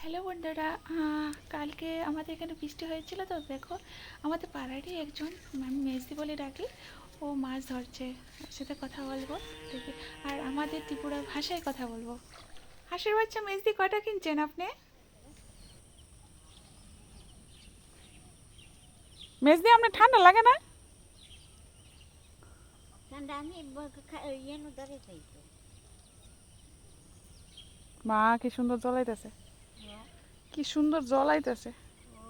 Hello বন্ধুরা, কালকে আমাদের এখানে বৃষ্টি হয়েছিল তো দেখো আমাদের পাড়ারই একজন, আমি মেজদি বলে ডাকি, ও মাছ ধরছে। ওর সাথে কথা বলবো দেখি, আর আমাদের ত্রিপুরা ভাষায় কথা বলবো। হাঁসের বাচ্চা মেজদি কটা কিনছেন আপনি? মেজদি আপনার ঠান্ডা লাগে না? ঠান্ডা আমি ইয়ের ধরে খাইতো। মা কি সুন্দর জ্বলাইতেছে, হ্যাঁ। কি সুন্দর জ্বলাইতেছে। ও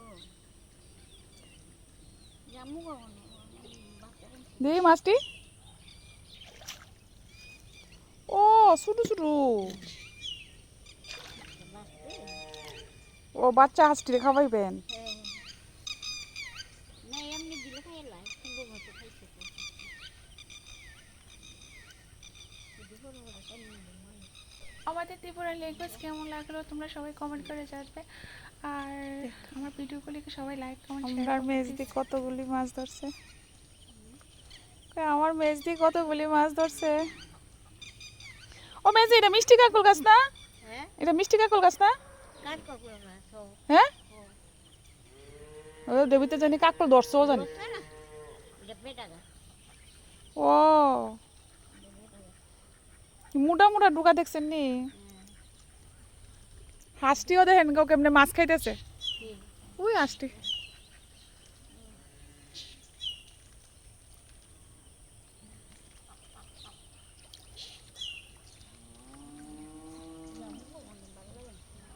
জামু কখনো বাচ্চারা দেখি মাছটি। ও ছোট ছোট। বাঁচতে। ও বাচ্চা হাঁসটি খাওয়াইবেন? হ্যাঁ, না এমনি দিলে খাইলাই সুন্দর মতো খাইছে তো। যদি বড় বড় তাই নিয়ে মনে। আমাদের ত্রিপুরা ল্যাঙ্গুয়েজ কেমন লাগলো তোমরা সবাই কমেন্ট করে জানবে, আর আমার ভিডিওগুলিকে সবাই লাইক কমেন্ট শেয়ার আমার করবে মেজদি প্লিজ। কতগুলি মাছ ধরছে, আমার মেজদি কতগুলি মাছ ধরছে। ও মেজদি, এটা মিষ্টি কাকুর গাছ না? হ্যাঁ, এটা মিষ্টি কাকুর গাছ না? কাজ কাকুর না তো। হ্যাঁ, ও ও দেবিতে জানি কাকুর ধরছে, ও জানি। দোস্ত না, এটা বেটাগা। ও মোটা মোটা ডুকা দেখছেন নি? হ্যাঁ, হাঁসটিও দেখেন কেউ কেমনে মাছ খাইতেছে। ঠিক। ওই হাঁসটি জামু কখনো ভালো লাগে না।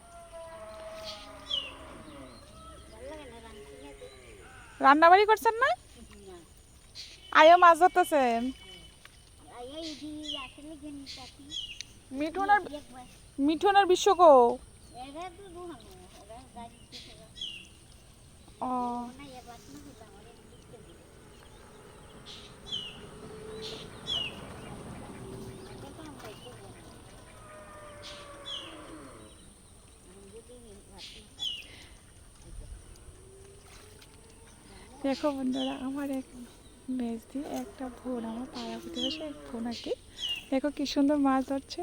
ভালো লাগে না রাঁধছি না তো। রান্না বাড়ি করছেন না? না, আয়ো মাছ ধরতেছেন। এই দি আসলে গেনি কাকি। মিঠুন আর একবার মিঠুন আর বিশ্বকো। এরা তো দুহানো ওরা গাড়ি দিতে ও না একবার না হতাম ওরা দিতে দিল দেখো আমরা একটু বলবো যদি ভাত না দেখো বন্ধুরা, আমার এক মেজদি একটা বোন, আমার পাড়া প্রতিবেশী এক বোন আর কি, দেখো কি সুন্দর মাছ ধরছে।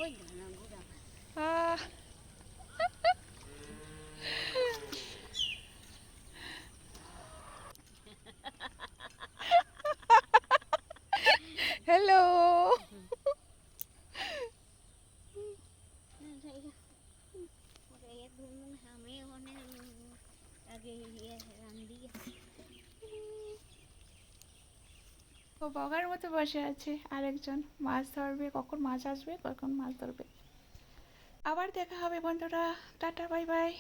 ওই ধানা গুড়া আহ হ্যালো। না জায়গা ওরা এক ধরুন আমি ওখানে আগে ইয়ে রান্দি ও বগার মতো বসে আছে, আরেকজন মাছ ধরবে, কখন মাছ আসবে কখন মাছ ধরবে। আবার দেখা হবে বন্ধুরা, টাটা বাই বাই।